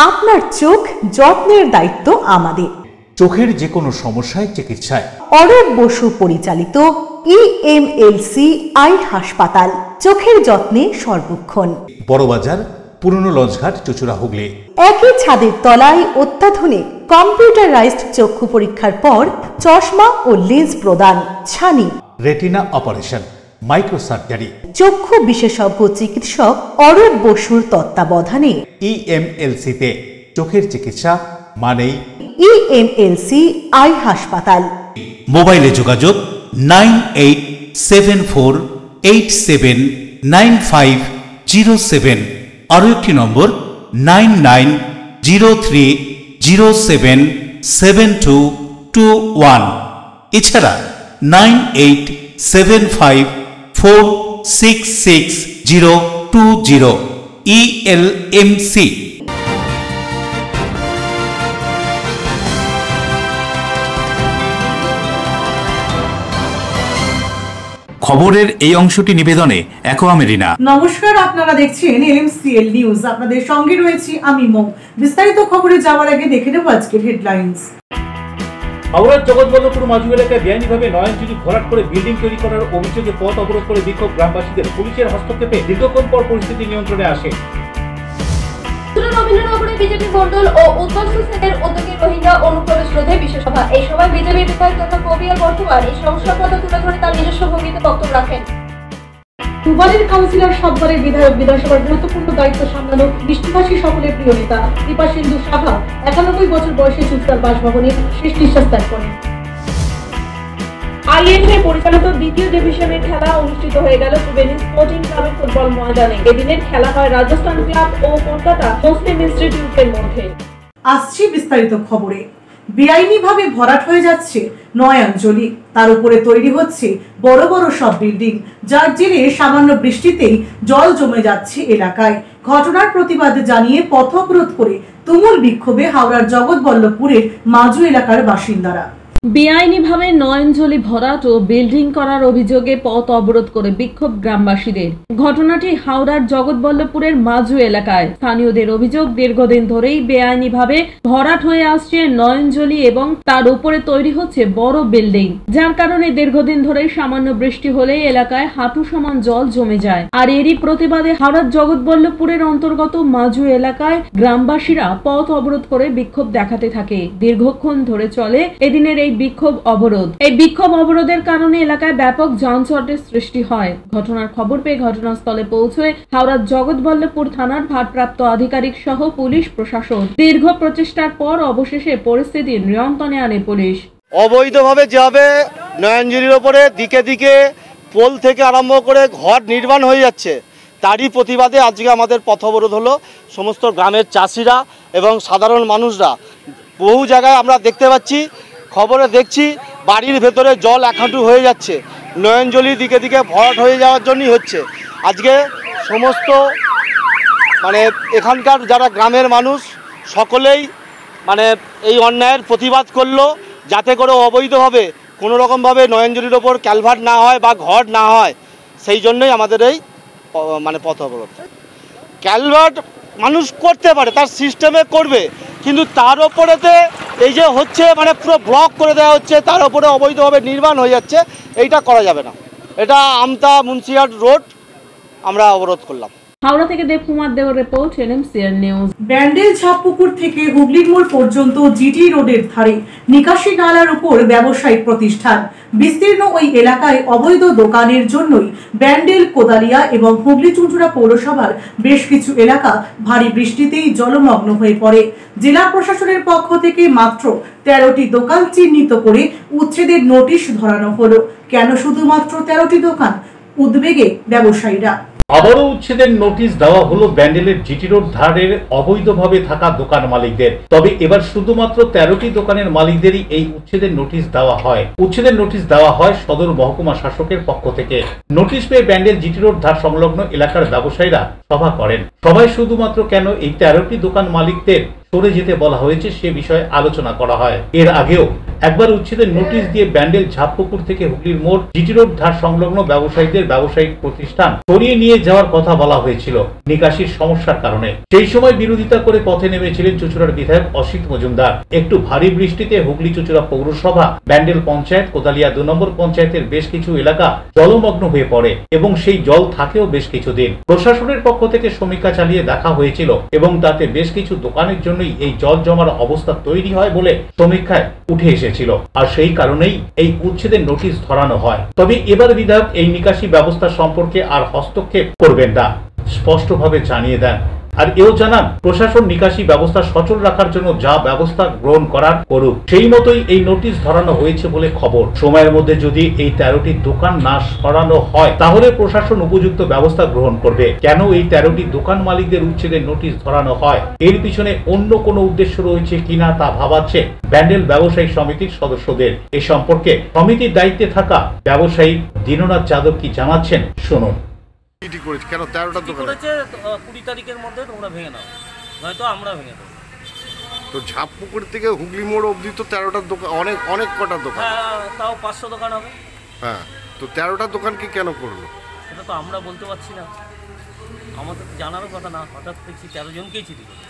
আপনার চোখ যত্নের দায়িত্ব আমাদের। চোখের যে কোনো সমস্যায় চিকিৎসায় অরূপ বসু পরিচালিত EMLC আই হাসপাতাল, চোখের যত্নে সর্বক্ষণ। বড়বাজার, পুরনো লঞ্চঘাট, চুচুড়া, হুগলি। একই ছাদের তলায় অত্যাধুনিক কম্পিউটারাইজড চক্ষু পরীক্ষার পর চশমা ও লেন্স প্রদান, ছানি, রেটিনা অপারেশন, মাইক্রো সার্জারি। চক্ষু বিশেষজ্ঞ চিকিৎসক অরূপ বসুর তত্ত্বাবধানে EMLC-তে চোখের চিকিৎসা মানেই EMLC আই হাসপাতাল। মোবাইলে যোগাযোগ 9874879507, আরও একটি নম্বর 9903077221, এছাড়া 9875466020 ELMC। খবরের এই অংশটি নিবেদনে অ্যাকোয়া মেরিনা। নমস্কার, আপনারা দেখছেন LMCL নিউজ। আপনাদের সঙ্গে রয়েছি আমি মৌ। বিস্তারিত খবরে যাওয়ার আগে দেখে নেব আজকের হেডলাইন্স। হাওড়ার জগৎবল্লভপুর মাজু এলাকায় বেআইনিভাবে নয়নজুলি ভরাট করে বিল্ডিং তৈরি করার অভিযোগে পথ অবরোধ করে বিক্ষোভ গ্রামবাসীদের। পুলিশের হস্তক্ষেপে দীর্ঘক্ষণ পর পরিস্থিতি নিয়ন্ত্রণে আসে। রবীন্দ্রনগরে বিজেপি মন্ডল ও উত্তরসূরি সেনের উদ্যোগে রোহিঙ্গা অনুপ্রবেশ রোধে বিশেষ সভা। এই সভায় বিজেপি বিধায়ক তথা কবিয়ার বর্তমান এই সমস্যার কথা তুলে ধরে তার নিজস্ব ভঙ্গিতে বক্তব্য রাখেন। দুবারের কাউন্সিলর, সাতবারের বিধায়ক, বিধানসভার গুরুত্বপূর্ণ দায়িত্ব সামলানো বৃষ্টিভাষী সকলের প্রিয় নেতা দীপা সিন্ধু সাহা 91 বছর বয়সে চুচড়ার বাসভবনে শেষ নিঃশ্বাস ত্যাগ করেন। INA পরিচালিত দ্বিতীয় ডিভিশনের খেলা অনুষ্ঠিত হয়ে গেল ত্রিবেণী স্পোর্টিং ক্লাবের ফুটবল ময়দানে। এদিনের খেলা হয় রাজস্থান ক্লাব ও কলকাতা মুসলিম ইনস্টিটিউটের মধ্যে। আসছি বিস্তারিত খবরে। বেআইনিভাবে ভরাট হয়ে যাচ্ছে নয়নজলি, তার উপরে তৈরি হচ্ছে বড় বড় সব বিল্ডিং, যার জেরে সামান্য বৃষ্টিতেই জল জমে যাচ্ছে এলাকায়। ঘটনার প্রতিবাদে জানিয়ে পথ অবরোধ করে তুমুল বিক্ষোভে হাওড়ার জগৎবল্লভপুরের মাজু এলাকার বাসিন্দারা। বেআইনিভাবে নয়নজলি ভরাট ও বিল্ডিং করার অভিযোগে পথ অবরোধ করে বিক্ষোভ গ্রামবাসীদের। ঘটনাটি হাওড়ার জগৎবল্লভপুরের মাজু এলাকায়। স্থানীয়দের অভিযোগ, দীর্ঘদিন ধরেই বেআইনিভাবে ভরাট হয়ে আসছে নয়নজলি এবং তার উপরে তৈরি হচ্ছে বড় বিল্ডিং, যার কারণে দীর্ঘদিন ধরে সামান্য বৃষ্টি হলেই এলাকায় হাঁটু সমান জল জমে যায়। আর এরই প্রতিবাদে হাওড়ার জগৎবল্লভপুরের অন্তর্গত মাজু এলাকায় গ্রামবাসীরা পথ অবরোধ করে বিক্ষোভ দেখাতে থাকে। দীর্ঘক্ষণ ধরে চলে এদিনের এই বিক্ষোভ অবরোধ। এই বিক্ষোভ অবরোধের কারণে এলাকায় ব্যাপক যানজটের সৃষ্টি হয়। ঘটনার খবর পেয়ে ঘটনাস্থলে পৌঁছয় হাওড়ার জগৎবল্লভপুর থানার ভারপ্রাপ্ত আধিকারিক সহ পুলিশ প্রশাসন। দীর্ঘ প্রচেষ্টার পর অবশেষে পরিস্থিতি নিয়ন্ত্রণে আনে পুলিশ। অবৈধভাবে যেভাবে নয়নজলির ওপরে দিকে দিকে পোল থেকে আরম্ভ করে ঘর নির্মাণ হয়ে যাচ্ছে, তারই প্রতিবাদে আজকে আমাদের পথ অবরোধ হলো। সমস্ত গ্রামের চাষিরা এবং সাধারণ মানুষরা, বহু জায়গায় আমরা দেখতে পাচ্ছি, খবরে দেখছি বাড়ির ভেতরে জল এক হাঁটু হয়ে যাচ্ছে। নয়নজলি দিকে দিকে ভরাট হয়ে যাওয়ার জন্যই হচ্ছে। আজকে সমস্ত এখানকার যারা গ্রামের মানুষ সকলেই এই অন্যায়ের প্রতিবাদ করলো, যাতে করে অবৈধভাবে কোনো রকমভাবে নয়নজলির ওপর ক্যালভার্ট না হয় বা ঘর না হয়, সেই জন্যই আমাদের এই পথ অবরোধ। ক্যালভার্ট মানুষ করতে পারে, তার সিস্টেমে করবে, কিন্তু তার ওপরেতে এই যে হচ্ছে পুরো ব্লক করে দেওয়া হচ্ছে, তার উপরে অবৈধভাবে নির্মাণ হয়ে যাচ্ছে, এইটা করা যাবে না। এটা আমতা মুন্সিহাট রোড আমরা অবরোধ করলাম। হাওড়া থেকে দেবকুমার দেওয়ার রিপোর্ট, LMCL নিউজ। ব্যান্ডেল ছাপপুকুর থেকে হুগলির মোড় পর্যন্ত জিটি রোডের ধারে নিকাশি নালার উপর ব্যবসায়িক প্রতিষ্ঠান। বিস্তীর্ণ ওই এলাকায় অবৈধ দোকানের জন্যই ব্যান্ডেল, কোদালিয়া এবং হুগলি চুঁচুড়া পৌরসভার বেশ কিছু এলাকা ভারী বৃষ্টিতেই জলমগ্ন হয়ে পড়ে। জেলা প্রশাসনের পক্ষ থেকে মাত্র 13টি দোকান চিহ্নিত করে উচ্ছেদের নোটিশ ধরানো হলো। কেন শুধুমাত্র 13টি দোকান? উদ্বেগে ব্যবসায়ীরা। আবারও উচ্ছেদের নোটিশ দেওয়া হলো ব্যান্ডেলের জিটি রোড ধারের অবৈধভাবে থাকা দোকান মালিকদের। তবে এবার শুধুমাত্র 13টি দোকানের মালিকদেরই এই উচ্ছেদের নোটিশ দেওয়া হয়। উচ্ছেদের নোটিশ দেওয়া হয় সদর মহকুমা শাসকের পক্ষ থেকে। নোটিশ পেয়ে ব্যান্ডেল জিটি রোড ধার সংলগ্ন এলাকার ব্যবসায়ীরা সভা করেন। সবাই শুধুমাত্র কেন এই 13টি দোকান মালিকদের সরে যেতে বলা হয়েছে সে বিষয়ে আলোচনা করা হয়। এর আগেও একবার উচ্ছেদের নোটিশ দিয়ে ব্যান্ডেল ঝাপপুকুর থেকে হুগলির মোড় জিটি রোড ধার সংলগ্ন ব্যবসায়ীদের ব্যবসায়িক প্রতিষ্ঠান সরিয়ে নিয়ে যাওয়ার কথা বলা হয়েছিল নিকাশির সমস্যার কারণে। সেই সময় বিরোধিতা করে পথে নেমেছিলেন চুঁচুড়ার বিধায়ক অসিত মজুমদার। একটু ভারী বৃষ্টিতে হুগলি চুঁচুড়া পৌরসভা, ব্যান্ডেল পঞ্চায়েত, কোদালিয়া 2 নম্বর পঞ্চায়েতের বেশ কিছু এলাকা জলমগ্ন হয়ে পড়ে এবং সেই জল থাকেও বেশ কিছুদিন। প্রশাসনের পক্ষ থেকে সমীক্ষা চালিয়ে দেখা হয়েছিল এবং তাতে বেশ কিছু দোকানের জন্যই এই জল জমার অবস্থা তৈরি হয় বলে সমীক্ষায় উঠে এসেছিল, আর সেই কারণেই এই উচ্ছেদের নোটিশ ধরানো হয়। তবে এবার বিধায়ক এই নিকাশি ব্যবস্থা সম্পর্কে আর হস্তক্ষেপ করবেন না, স্পষ্টভাবে জানিয়ে দেন। আর এও জানান প্রশাসন নিকাশি ব্যবস্থা সচল রাখার জন্য যা ব্যবস্থা গ্রহণ করার করুক, সেই মতোই এই নোটিশ ধরানো হয়েছে বলে খবর। সময়ের মধ্যে যদি এই 13টি দোকান না সরানো হয় তাহলে প্রশাসন উপযুক্ত ব্যবস্থা গ্রহণ করবে। কেন এই 13টি দোকান মালিকদের উচ্ছেদের নোটিশ ধরানো হয়, এর পিছনে অন্য কোনো উদ্দেশ্য রয়েছে কিনা তা ভাবাচ্ছে ব্যান্ডেল ব্যবসায়ী সমিতির সদস্যদের। এ সম্পর্কে সমিতির দায়িত্বে থাকা ব্যবসায়ী দীননাথ যাদব কি জানাচ্ছেন শুনুন। কেন 13টা দোকান করেছে 20 তারিখের মধ্যে তোমরা ভেঙে নাও, নয়তো আমরা ভেঙে দেবো। তো ঝাপপুকুর থেকে হুগলি মোড় অবধি তো 13টা দোকান, অনেক কটা দোকান। তাও 500 দোকান হবে। হ্যাঁ, তো 13টা দোকান কি কেন করলো সেটা তো আমরা বলতে পারছি না, আমাদের তো জানারও কথা না। হঠাৎ দেখছি 13 জনকেই চিঠি করে।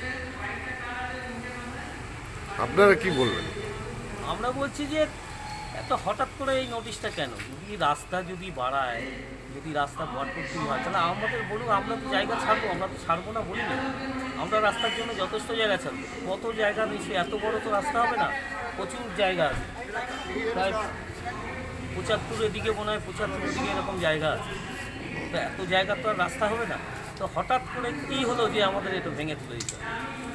আপনারা কি বলবেন? আমরা বলছি যে এত হঠাৎ করে এই নোটিশটা কেন? যদি রাস্তা যদি বাড়ায়, যদি রাস্তা বড় করতেই হয় তাহলে আমাদের বলুন, আমরা তো জায়গা ছাড়বো। আমরা তো ছাড়বো না বলিনি, আমরা রাস্তার জন্য যথেষ্ট জায়গা ছাড়বো। কত জায়গা নিশ্চয়ই, এত বড় তো রাস্তা হবে না, প্রচুর জায়গা আছে। প্রায় 75 দিকে মনে হয়, 75 দিকে এরকম জায়গা আছে। তো এত জায়গা তো আর রাস্তা হবে না। তো হঠাৎ করে কী হলো যে আমাদের এটা ভেঙে তুলে দিতে হবে?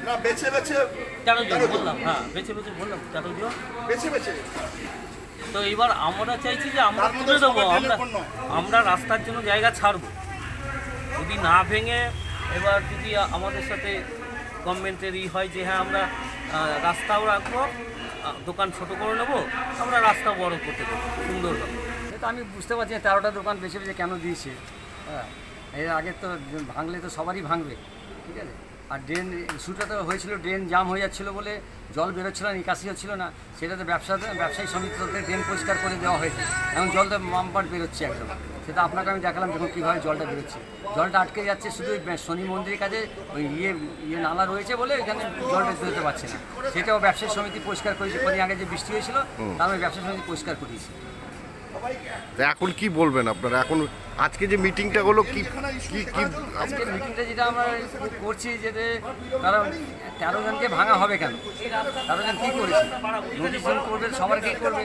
না, বেছে বেছে 13 জন বললাম। হ্যাঁ, বেছে বেছে বললাম 13 জন বেছে বেছে। তো এবার আমরা চাইছি যে আমরা তুলে দেবো, আমরা রাস্তার জন্য জায়গা ছাড়বো। যদি না ভেঙে এবার যদি আমাদের সাথে গভর্নমেন্টের হয় যে হ্যাঁ আমরা রাস্তাও রাখবো, দোকান ছোট করে নেবো, আমরা রাস্তা বড় করতে দেবো সুন্দরভাবে। সেটা আমি বুঝতে পারছি না 13টা দোকান বেছে বেছে কেন দিয়েছে। হ্যাঁ, এর আগে তো ভাঙলে তো সবারই ভাঙবে, ঠিক আছে। আর ড্রেন ইস্যুটা তো হয়েছিল, ড্রেন জাম হয়ে যাচ্ছিলো বলে জল বেরোচ্ছিল না, নিকাশি হচ্ছিল না। সেটাতে ব্যবসায়ী সমিতিতে ড্রেন পরিষ্কার করে দেওয়া হয়েছে। এখন জলটা মামপাট বেরোচ্ছে একদম। সেটা আপনাকে আমি দেখালাম যখন কীভাবে জলটা বেরোচ্ছে। জলটা আটকে যাচ্ছে শুধু শনি মন্দিরের কাছে ওই ইয়ে নালা রয়েছে বলে এখানে জলটা বেরোতে পারছে না। সেটাও ব্যবসায়ী সমিতি পরিষ্কার করেছে। কদিন আগে যে বৃষ্টি হয়েছিল তার আমি ব্যবসায়ী সমিতি পরিষ্কার করিয়েছি। এখন কি বলবেন আপনারা? এখন আজকে যে মিটিংটা হলো কি আজকের মিটিংটা যেটা আমরা করছি, যেতে কারণ 13 জনকে ভাঙা হবে কেন? 13 জন কী করেছে? নোটিশ জন করবে, সবার কী করবে?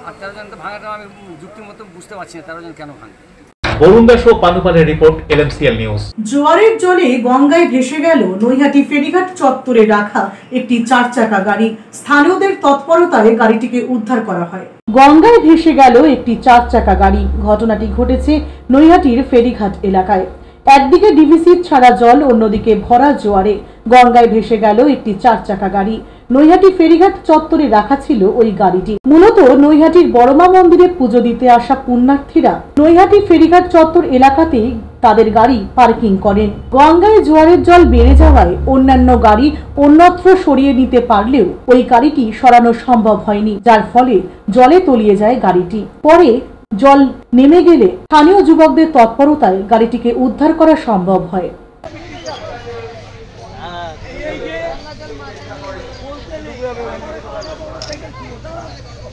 আর 13 জনকে ভাঙাটা আমি যুক্তি মতো বুঝতে পারছি না 13 জন কেন ভাঙে। বরুণ দাস ও পানুপালের রিপোর্ট, LMCL নিউজ। জোয়ারের জলে গঙ্গায় ভেসে গেল নৈহাটি ফেরিঘাট চত্বরে রাখা একটি 4 চাকা গাড়ি। স্থানীয়দের তৎপরতায় গাড়িটিকে উদ্ধার করা হয়। গঙ্গায় ভেসে গেল একটি 4 চাকা গাড়ি। ঘটনাটি ঘটেছে নৈহাটির ফেরিঘাট এলাকায়। একদিকে ডিভিসি ছাড়া জল, অন্যদিকে ভরা জোয়ারে গঙ্গায় ভেসে গেল একটি 4 চাকা গাড়ি। নৈহাটি ফেরিঘাট চত্বরে রাখা ছিল ওই গাড়িটি। মূলত নৈহাটির বড়মা মন্দিরে পুজো দিতে আসা পুণ্যার্থীরা নৈহাটি ফেরিঘাট চত্বর এলাকাতেই তাদের গাড়ি পার্কিং করেন। গঙ্গায় জোয়ারের জল বেড়ে যাওয়ায় অন্যান্য গাড়ি অন্যত্র সরিয়ে নিতে পারলেও ওই গাড়িটি সরানো সম্ভব হয়নি, যার ফলে জলে তলিয়ে যায় গাড়িটি। পরে জল নেমে গেলে স্থানীয় যুবকদের তৎপরতায় গাড়িটিকে উদ্ধার করা সম্ভব হয়।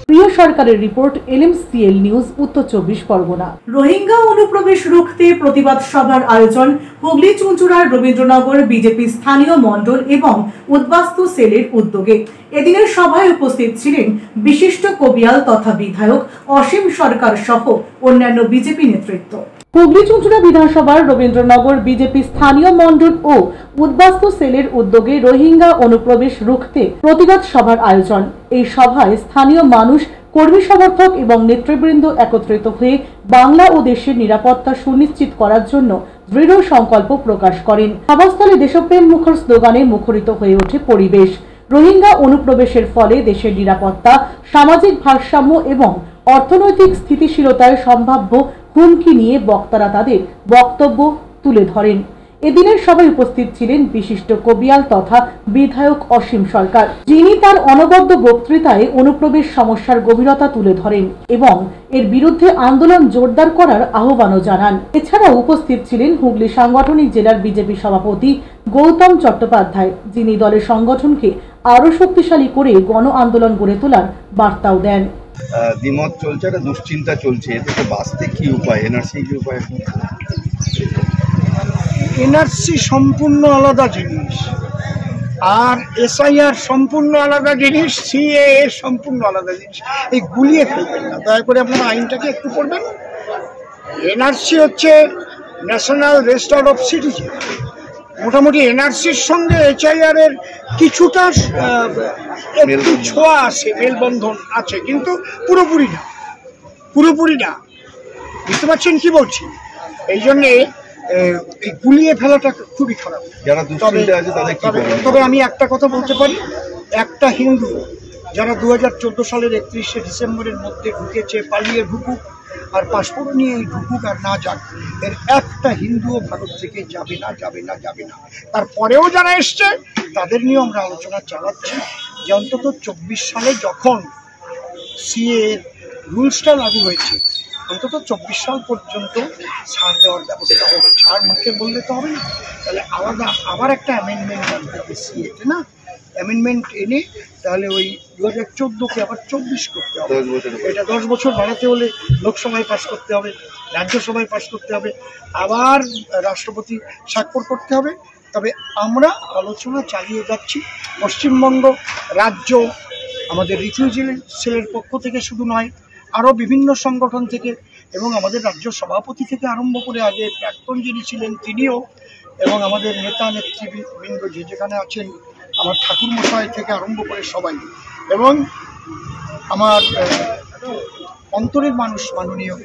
প্রিয় সরকারের রিপোর্ট, LMCL নিউজ, উত্তর 24 পরগনা। রোহিঙ্গা অনুপ্রবেশ রুখতে প্রতিবাদ সভার আয়োজন হুগলি চুঁচুড়ার রবীন্দ্রনগর বিজেপি স্থানীয় মণ্ডল এবং উদ্বাস্তু সেলের উদ্যোগে। এদিনের সভায় উপস্থিত ছিলেন বিশিষ্ট কবিয়াল তথা বিধায়ক অসীম সরকার সহ অন্যান্য বিজেপি নেতৃত্ব। হুগলি চুঁচুড়া বিধানসভার রবীন্দ্রনগর বিজেপি স্থানীয় মণ্ডল ও উদ্বাস্তু সেলের উদ্যোগে রোহিঙ্গা অনুপ্রবেশ রুখতে প্রতিবাদ সভার আয়োজন। এই সভায় স্থানীয় মানুষ, কর্মী সমর্থক এবং নেতৃবৃন্দ একত্রিত হয়ে বাংলা ও দেশের নিরাপত্তা সুনিশ্চিত করার জন্য দৃঢ় সংকল্প প্রকাশ করেন। সভাস্থলে দেশপ্রেম মুখর স্লোগানে মুখরিত হয়ে ওঠে পরিবেশ। রোহিঙ্গা অনুপ্রবেশের ফলে দেশের নিরাপত্তা, সামাজিক ভারসাম্য এবং অর্থনৈতিক স্থিতিশীলতার সম্ভাব্য হুমকি নিয়ে বক্তারা তাদের বক্তব্য তুলে ধরেন। এদিনের সভায় উপস্থিত ছিলেন বিশিষ্ট কবিয়াল তথা বিধায়ক অসীম সরকার, যিনি তার অনবদ্য বক্তৃতায় অনুপ্রবেশ সমস্যার গভীরতা তুলে ধরেন এবং এর বিরুদ্ধে আন্দোলন জোরদার করার আহ্বানও জানান। এছাড়াও উপস্থিত ছিলেন হুগলি সাংগঠনিক জেলার বিজেপি সভাপতি গৌতম চট্টোপাধ্যায়, যিনি দলের সংগঠনকে আরো শক্তিশালী করে গণ আন্দোলন গড়ে তোলার বার্তাও দেন। দ্বিমত চলছে, একটা দুশ্চিন্তা চলছে, এতে তো বাঁচতে কি উপায়, এনআরসি কি উপায়? এনআরসি সম্পূর্ণ আলাদা জিনিস, আর এসআইআর সম্পূর্ণ আলাদা জিনিস, সিএএ সম্পূর্ণ আলাদা জিনিস। এই গুলিয়ে ফেলবেন না, দয়া করে আপনারা আইনটাকে একটু পড়বেন। এনআরসি হচ্ছে ন্যাশনাল রেজিস্টার অফ সিটিজেন। মোটামুটি এনআরসির সঙ্গে এইচআইআর এর কিছুটা একটু ছোঁয়া আছে, মেলবন্ধন আছে, কিন্তু পুরোপুরি না, পুরোপুরি না। বুঝতে পারছেন কি বলছি? এই জন্যে এই গুলিয়ে ফেলাটা খুবই খারাপ। তবে আমি একটা কথা বলতে পারি, একটা হিন্দু যারা 2014 সালের 31শে ডিসেম্বরের মধ্যে ঢুকেছে, পালিয়ে ঢুকুক আর পাসপোর্ট নিয়ে ঢুকুক আর না যাক, এর একটা হিন্দুও ভারত থেকে যাবে না, যাবে না, যাবে না। তারপরেও যারা এসছে তাদের নিয়ে আমরা আলোচনা চালাচ্ছি যে অন্তত 24 সালে যখন সিএ রুলসটা লাগু হয়েছে, অন্তত 24 সাল পর্যন্ত ছাড় দেওয়ার ব্যবস্থা হবে। ছাড় মুখে বললে তো হবে না, তাহলে আলাদা আবার একটা অ্যামেন্ডমেন্ট আনতে হবে সিএতে, না? অ্যামেন্ডমেন্ট এনে তাহলে ওই 2014কে আবার 24 করতে হবে। এটা 10 বছর বাড়াতে হলে লোকসভায় পাস করতে হবে, রাজ্যসভায় পাস করতে হবে, আবার রাষ্ট্রপতি স্বাক্ষর করতে হবে। তবে আমরা আলোচনা চালিয়ে যাচ্ছি। পশ্চিমবঙ্গ রাজ্য আমাদের রিফিউজি সেলের পক্ষ থেকে শুধু নয়, আরও বিভিন্ন সংগঠন থেকে এবং আমাদের রাজ্য সভাপতি থেকে আরম্ভ করে আগে প্রাক্তন যিনি ছিলেন তিনিও, এবং আমাদের নেতা নেতৃবৃন্দ যে যেখানে আছেন, আমার ঠাকুর মশাই থেকে আরম্ভ করে সবাই, এবং আমার অন্তরের মানুষ মাননীয়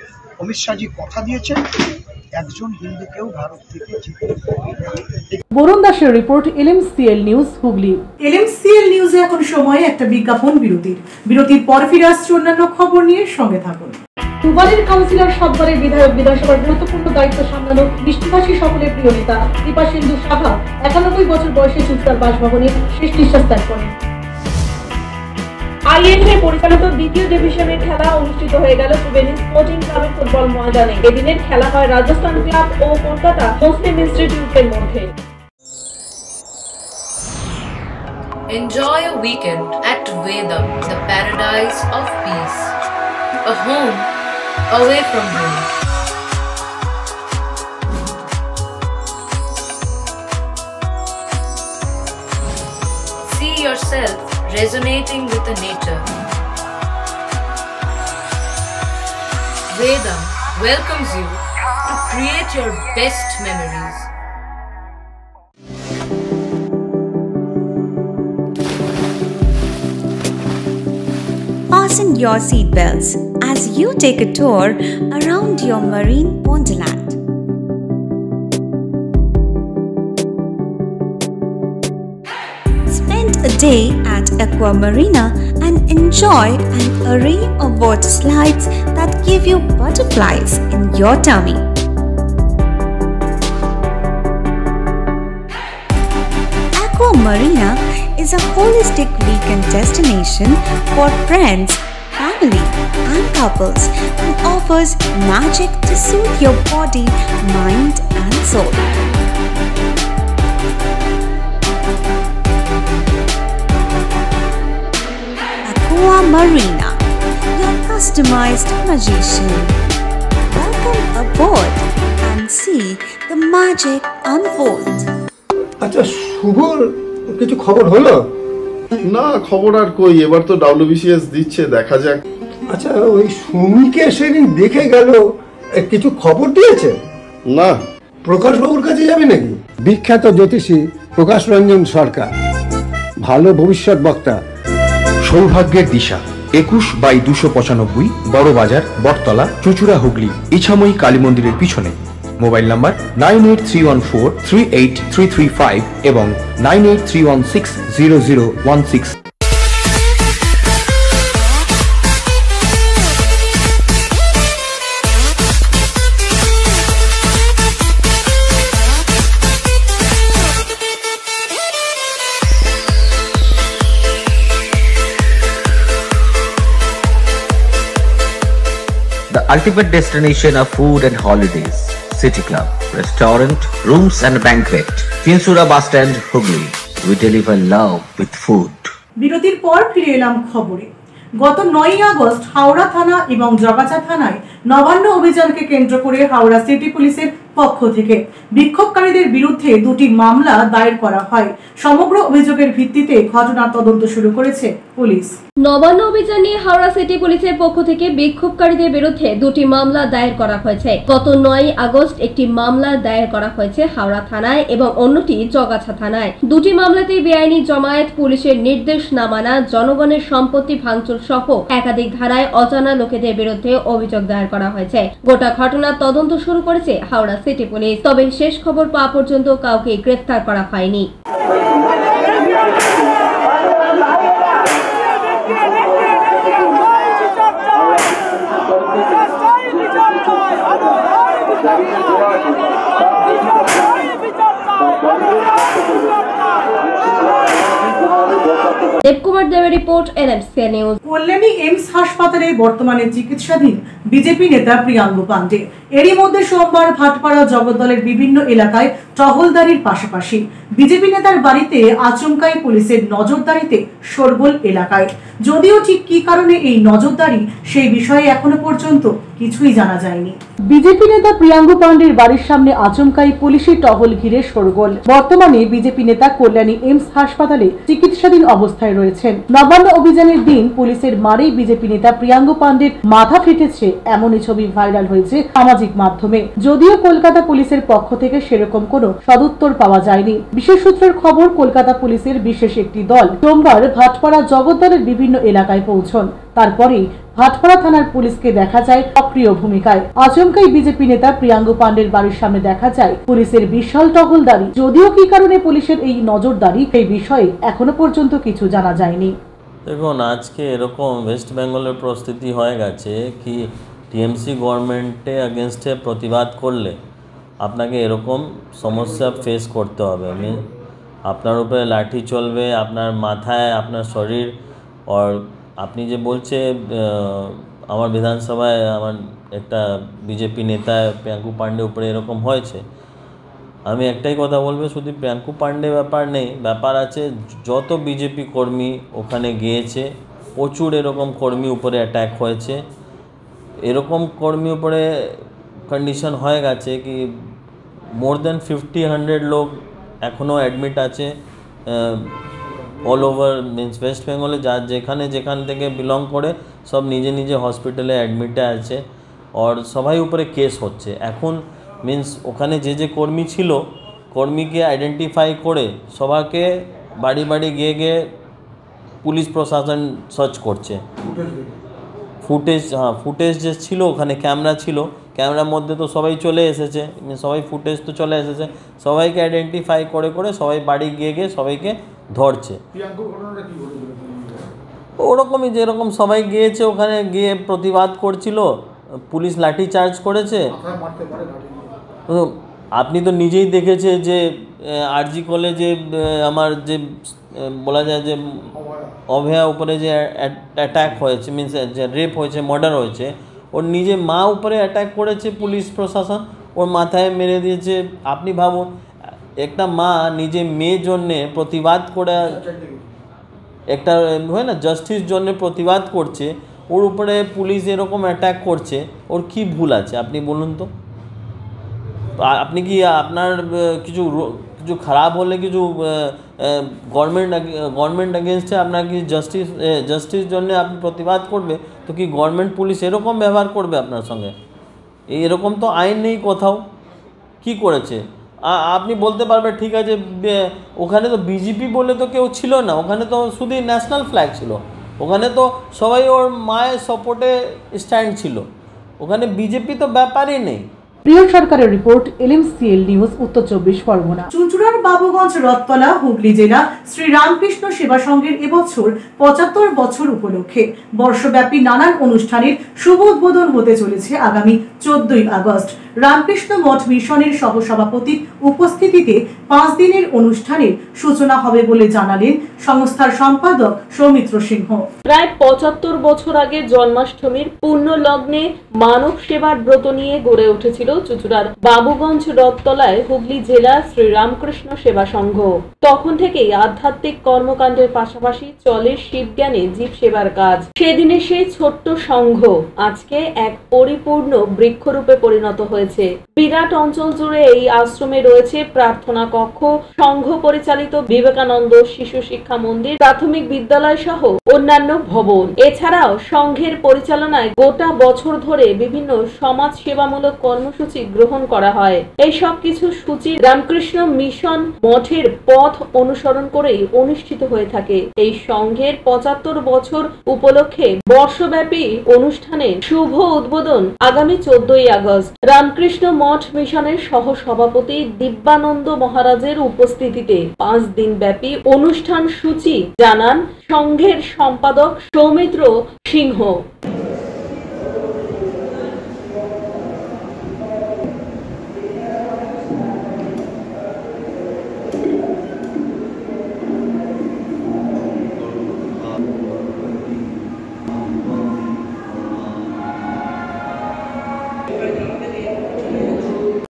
অমিত শাহজি কথা দিয়েছেন একজন হিন্দুকেও ভারত থেকে যেতে হবে না। বরুণ দাসের রিপোর্ট, এলএমসিএল নিউজ, হুগলি। এলএমসিএল নিউজে এখন সময় একটা বিজ্ঞাপন বিরতির পর ফিরে আসছে অন্যান্য খবর নিয়ে, সঙ্গে থাকুন। দুবারের কাউন্সিলর, সাতবারের বিধায়ক, বিধানসভার গুরুত্বপূর্ণ দায়িত্ব সামলানো বৃষ্টিভাষী সকলের প্রিয় নেতা দীপাসিন্ধু সাহা 91 বছর বয়সে চুচতার বাসভবনে শেষ নিঃশ্বাস ত্যাগ করেন। আইএনএ পরিচালিত দ্বিতীয় ডিভিশনের খেলা অনুষ্ঠিত হয়ে গেল ত্রিবেণী স্পোর্টিং ক্লাবের ফুটবল ময়দানে। এদিনের খেলা হয় রাজস্থান ক্লাব ও কলকাতা মুসলিম ইনস্টিটিউটের মধ্যে। Enjoy a weekend at Vedam, the paradise of peace. A home away from home. See yourself resonating with the nature. Vedam welcomes you to create your best memories. Fasten your seatbelts as you take a tour around your marine wonderland. Spend a day at Aqua Marina and enjoy an array of water slides that give you butterflies in your tummy. Aqua Marina is a holistic weekend destination for friends, family and couples and offers magic to soothe your body, mind and soul. Aqua Marina, your customized magician. Welcome aboard and see the magic unfold. আচ্ছা, শুভর কিছু খবর হলো? না, খবর আর কই, এবার তো WBCS দিচ্ছে, দেখা যাক। আচ্ছা, ওই সুমিকে সেদিন দেখে গেল, কিছু খবর দিয়েছে? না। প্রকাশ বাবুর কাছে যাবে নাকি? বিখ্যাত জ্যোতিষী প্রকাশ রঞ্জন সরকার, ভালো ভবিষ্যৎ বক্তা। সৌভাগ্যের দিশা, 21/295 বড় বাজার, বটতলা, চুঁচুড়া, হুগলি, ইছাময়ী কালী মন্দিরের পিছনে। মোবাইল নাম্বার 9831438335 এবং 9831600016। ultimate destination of food and holidays. City Club, restaurant, rooms and banquet. Finsura Bus Stand, Hooghly. We deliver love with food. বিরতির পর ফিরে এলাম খবরে। গত 9ই আগস্ট হাওড়া থানা এবং জগাছা থানায় নবান্ন অভিযানকে কেন্দ্র করে হাওড়া সিটি পুলিশের পক্ষ থেকে বিক্ষোভকারীদের বিরুদ্ধে দুটি মামলা দায়ের করা হয়। সমগ্র অভিযোগের ভিত্তিতে ঘটনার তদন্ত শুরু করেছে পুলিশ। নবান্ন অভিযান নিয়ে হাওড়া সিটি পুলিশের পক্ষ থেকে বিক্ষোভকারীদের বিরুদ্ধে দুটি মামলা দায়ের করা হয়েছে। গত 9ই আগস্ট একটি মামলা দায়ের করা হয়েছে হাওড়া থানায় এবং অন্যটি জগাছা থানায়। দুটি মামলাতে বেআইনি জমায়েত, পুলিশের নির্দেশ না মানা, জনগণের সম্পত্তি ভাঙচুর সহ একাধিক ধারায় অজানা লোকেদের বিরুদ্ধে অভিযোগ দায়ের করা হয়েছে। গোটা ঘটনার তদন্ত শুরু করেছে হাওড়া সিটি পুলিশ। তবে শেষ খবর পাওয়া পর্যন্ত কাউকে গ্রেফতার করা হয়নি। দেবকুমার দেবের report, NMC news. Kalyani AIIMS হাসপাতালে বর্তমানে চিকিৎসাধীন বিজেপি নেতা প্রিয়াঙ্গ পাণ্ডে। এরই মধ্যে সোমবার ভাটপাড়া জগদ্দলের বিভিন্ন এলাকায় টহলদারির পাশাপাশি বিজেপি নেতার বাড়িতে আচমকাই পুলিশের নজরদারিতে শোরগোল এলাকায়। যদিও ঠিক কি কারণে এই নজরদারি সেই বিষয়ে এখনো পর্যন্ত কিছুই জানা যায়নি। বিজেপি নেতা প্রিয়াঙ্গ পাণ্ডের বাড়ির সামনে আচমকাই পুলিশি টহল ঘিরে শোরগোল। বর্তমানে বিজেপি নেতা কল্যাণী এইমস হাসপাতালে চিকিৎসাধীন অবস্থায় রয়েছেন। নবান্ন অভিযানের দিন পুলিশের মারেই বিজেপি নেতা প্রিয়াঙ্গ পাণ্ডের মাথা ফেটেছে, এমনই ছবি ভাইরাল হয়েছে সামাজিক মাধ্যমে। যদিও কলকাতা পুলিশের পক্ষ থেকে সেরকম কোনো সদুত্তর পাওয়া যায়নি। বিশেষ সূত্রের খবর, কলকাতা পুলিশের বিশেষ একটি দল সোমবার ভাটপাড়া জগদ্দলের বিভিন্ন এলাকায় পৌঁছন। তারপরেই ভাটপাড়া থানার পুলিশকে দেখা যায় সক্রিয় ভূমিকায়। আচমকাই বিজেপি নেতা প্রিয়াঙ্গ পাণ্ডের বাড়ির সামনে দেখা যায় পুলিশের বিশাল টহলদারি। যদিও কি কারণে পুলিশের এই নজরদারি, এই বিষয়ে এখনো পর্যন্ত কিছু জানা যায়নি। দেখুন, আজকে এরকম ওয়েস্ট বেঙ্গলের পরিস্থিতি হয়ে গেছে কি টিএমসি গভর্নমেন্টে এগেনস্টে প্রতিবাদ করলে আপনাকে এরকম সমস্যা ফেস করতে হবে। আপনার উপরে লাঠি চলবে, আপনার মাথায়, আপনার শরীর। আর আপনি যে বলছে আমার বিধানসভায় আমার একটা বিজেপি নেতা প্রিয়াঙ্ক পাণ্ডে উপরে এরকম হয়েছে, আমি একটাই কথা বলবো, শুধু প্রিয়াঙ্ক পাণ্ডে ব্যাপার নেই, ব্যাপার আছে যত বিজেপি কর্মী ওখানে গিয়েছে, প্রচুর এরকম কর্মী উপরে অ্যাটাক হয়েছে। এরকম কর্মী উপরে কন্ডিশন হয়ে গেছে কি মোর দেন 50-100 লোক এখনও অ্যাডমিট আছে অল ওভার মিন্স ওয়েস্ট বেঙ্গলে। যেখান থেকে বিলং করে সব নিজে নিজে হসপিটালে অ্যাডমিটে আছে। আর সবাই উপরে কেস হচ্ছে এখন। মিন্স ওখানে যে কর্মী ছিল, কর্মীকে আইডেন্টিফাই করে সবাইকে বাড়ি বাড়ি গিয়ে পুলিশ প্রশাসন সার্চ করছে। ফুটেজ যে ছিল, ওখানে ক্যামেরা ছিল, ক্যামেরার মধ্যে তো সবাই চলে এসেছে, সবাই ফুটেজ তো চলে এসেছে, সবাইকে আইডেন্টিফাই করে সবাই বাড়ি গিয়ে সবাইকে ধরছে। ওরকমই যেরকম সবাই গিয়েছে, ওখানে গিয়ে প্রতিবাদ করছিল, পুলিশ লাঠি চার্জ করেছে। আপনি তো নিজেই দেখেছে যে আরজি কলেজে আমার যে বলা যায় যে অভয়া উপরে যে অ্যাটাক হয়েছে, মিনস যে রেপ হয়েছে, মার্ডার হয়েছে, ওর নিজে মা উপরে অ্যাটাক করেছে পুলিশ প্রশাসন, ওর মাথায় মেরে দিয়েছে। আপনি ভাবুন, একটা মা নিজে মেয়ের জন্যে প্রতিবাদ করে, একটা হয় না জাস্টিস জন্য প্রতিবাদ করছে, ওর উপরে পুলিশ এরকম অ্যাটাক করছে, ওর কি ভুল আছে আপনি বলুন তো? আপনি কি আপনার কিছু খারাপ হলে কিছু গভর্নমেন্ট এগেনস্টে আপনার কি জাস্টিস জন্য আপনি প্রতিবাদ করবে, তো কি গভর্নমেন্ট পুলিশ এরকম ব্যবহার করবে আপনার সঙ্গে? এরকম তো আইন নেই কোথাও। কি করেছে আপনি বলতে পারবেন ঠিক আছে, ওখানে তো বিজেপি বলে তো কেউ ছিল না, ওখানে তো শুধুই ন্যাশনাল ফ্ল্যাগ ছিল, ওখানে তো সবাই ওর মায়ের সাপোর্টে স্ট্যান্ড ছিল, ওখানে বিজেপি তো ব্যাপারই নেই। প্রিয় সরকারের রিপোর্ট, এলএমসিএল নিউজ, উত্তর 24 পরগনা। চুঁচুড়ার বাবুগঞ্জ রথতলা হুগলি জেলা শ্রী রামকৃষ্ণ সেবা সংঘের এবছর 75 বছর উপলক্ষে বর্ষব্যাপী নানান অনুষ্ঠানের শুভ উদ্বোধন হতে চলেছে আগামী 14ই আগস্ট। রামকৃষ্ণ মঠ মিশনের সহসভাপতির উপস্থিতিতে 5 দিনের অনুষ্ঠানের সূচনা হবে বলে জানালেন সংস্থার সম্পাদক সৌমিত্র সিংহ। প্রায় 75 বছর আগে জন্মাষ্টমীর পূর্ণ লগ্নে মানব সেবার ব্রত নিয়ে গড়ে উঠেছিল চুঁচুড়ার বাবুগঞ্জ রথতলায় হুগলি জেলা শ্রী রামকৃষ্ণ সেবা সংঘ। তখন থেকেই আধ্যাত্মিক কর্মকাণ্ডের পাশাপাশি চলে শিবজ্ঞানে জীব সেবার কাজ। সেদিনে সেই ছোট্ট সংঘ আজকে এক পরিপূর্ণ বৃক্ষরূপে পরিণত হয়েছে। বিরাট অঞ্চল জুড়ে এই আশ্রমে রয়েছে প্রার্থনা কক্ষ, সংঘ পরিচালিত বিবেকানন্দ শিশু শিক্ষা মন্দির, প্রাথমিক বিদ্যালয় সহ অন্যান্য ভবন। এছাড়াও সংঘের পরিচালনায় গোটা বছর ধরে বিভিন্ন সমাজ সেবামূলক কর্মসূচি গ্রহণ করা হয়। এই সব কিছু সূচি রামকৃষ্ণ মিশন মঠের পথ অনুসরণ করেই অনুষ্ঠিত হয়ে থাকে। এই সংঘের 75 বছর উপলক্ষে বর্ষব্যাপী অনুষ্ঠানের শুভ উদ্বোধন আগামী 14ই আগস্ট রামকৃষ্ণ মঠ মিশনের সহ সভাপতি দিব্যানন্দ মহারাজের উপস্থিতিতে 5 দিন ব্যাপী অনুষ্ঠান সূচি জানান সংঘের সম্পাদক সৌমিত্র সিংহ।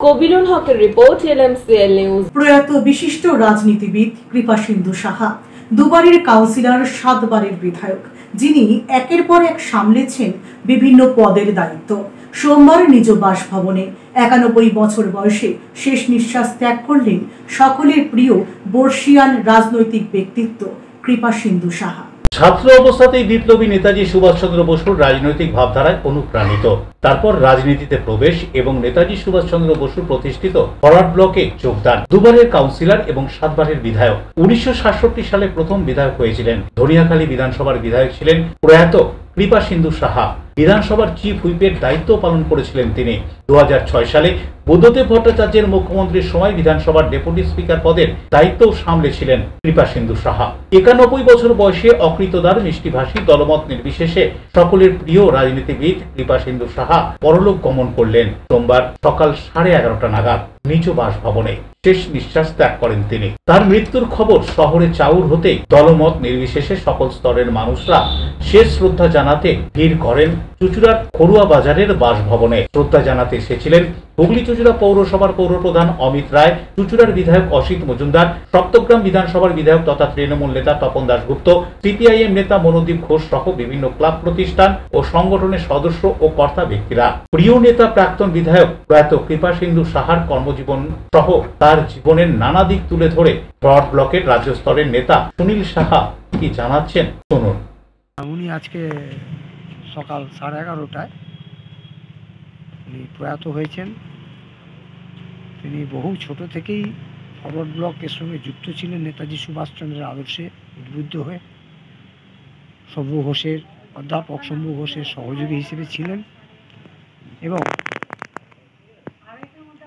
কবিরুল হকের রিপোর্ট, LMCL নিউজ। প্রয়াত বিশিষ্ট রাজনীতিবিদ কৃপাসিন্ধু সাহা, দুবারের কাউন্সিলর, 7 বারের বিধায়ক, যিনি একের পর এক সামলেছেন বিভিন্ন পদের দায়িত্ব। সোমবার নিজ বাসভবনে 91 বছর বয়সে শেষ নিঃশ্বাস ত্যাগ করলেন সকলের প্রিয় বর্ষিয়ান রাজনৈতিক ব্যক্তিত্ব কৃপাসিন্ধু সাহা। ছাত্র অবস্থাতেই বিপ্লবী নেতাজি সুভাষচন্দ্র বসুর রাজনৈতিক ভাবধারায় অনুপ্রাণিত, তারপর রাজনীতিতে প্রবেশ এবং নেতাজি সুভাষচন্দ্র বসুর প্রতিষ্ঠিত ফরওয়ার্ড ব্লকে যোগদান। দুবারের কাউন্সিলর এবং 7 বারের বিধায়ক। 1967 সালে প্রথম বিধায়ক হয়েছিলেন। ধনিয়াখালী বিধানসভার বিধায়ক ছিলেন প্রয়াত কৃপাসিন্ধু সাহা। বিধানসভার চিফ হুইপের দায়িত্ব পালন করেছিলেন তিনি। 2006 সালে বুদ্ধদেব ভট্টাচার্যের মুখ্যমন্ত্রীর সময় বিধানসভার ডেপুটি স্পিকার পদের দায়িত্ব সামলেছিলেন কৃপাসিন্ধু সাহা। 91 বছর বয়সে অকৃতদার, মিষ্টিভাষী, দলমত নির্বিশেষে সকলের প্রিয় রাজনীতিবিদ কৃপাসিন্ধু সাহা পরলোক গমন করলেন সোমবার সকাল 11:30 নাগাদ নিজ বাসভবনে শেষ নিঃশ্বাস ত্যাগ করেন তিনি। তার মৃত্যুর খবর শহরে চাউর হতেই দলমত নির্বিশেষে সকল স্তরের মানুষরা শেষ শ্রদ্ধা জানাতে ভিড় করেন চুঁচুড়ার খড়ুয়া বাজারের বাসভবনে। শ্রদ্ধা জানাতে এসেছিলেন হুগলি চুঁচুড়া পৌরসভার পৌরপ্রধান অমিত রায়, চুঁচুড়ার বিধায়ক অসিত মজুমদার, সপ্তগ্রাম বিধানসভার বিধায়ক তথা তৃণমূল নেতা তপন দাশগুপ্ত, CPIM নেতা মনোদীপ ঘোষ সহ বিভিন্ন ক্লাব প্রতিষ্ঠান ও সংগঠনের সদস্য ও কর্তা ব্যক্তিরা। প্রিয় নেতা প্রাক্তন বিধায়ক প্রয়াত কৃপাসিন্ধু সাহার কর্মজীবন সহ তার জীবনের নানা দিক তুলে ধরে ফরওয়ার্ড ব্লকের রাজ্য স্তরের নেতা সুনীল সাহা কি জানাচ্ছেন শুনুন। উনি আজকে সকাল 11:30টায় উনি প্রয়াত হয়েছেন। তিনি বহু ছোট থেকেই ফরওয়ার্ড ব্লকের সঙ্গে যুক্ত ছিলেন। নেতাজি সুভাষচন্দ্রের আদর্শে উদ্বুদ্ধ হয়ে অধ্যাপক শম্ভু ঘোষের সহযোগী হিসেবে ছিলেন এবং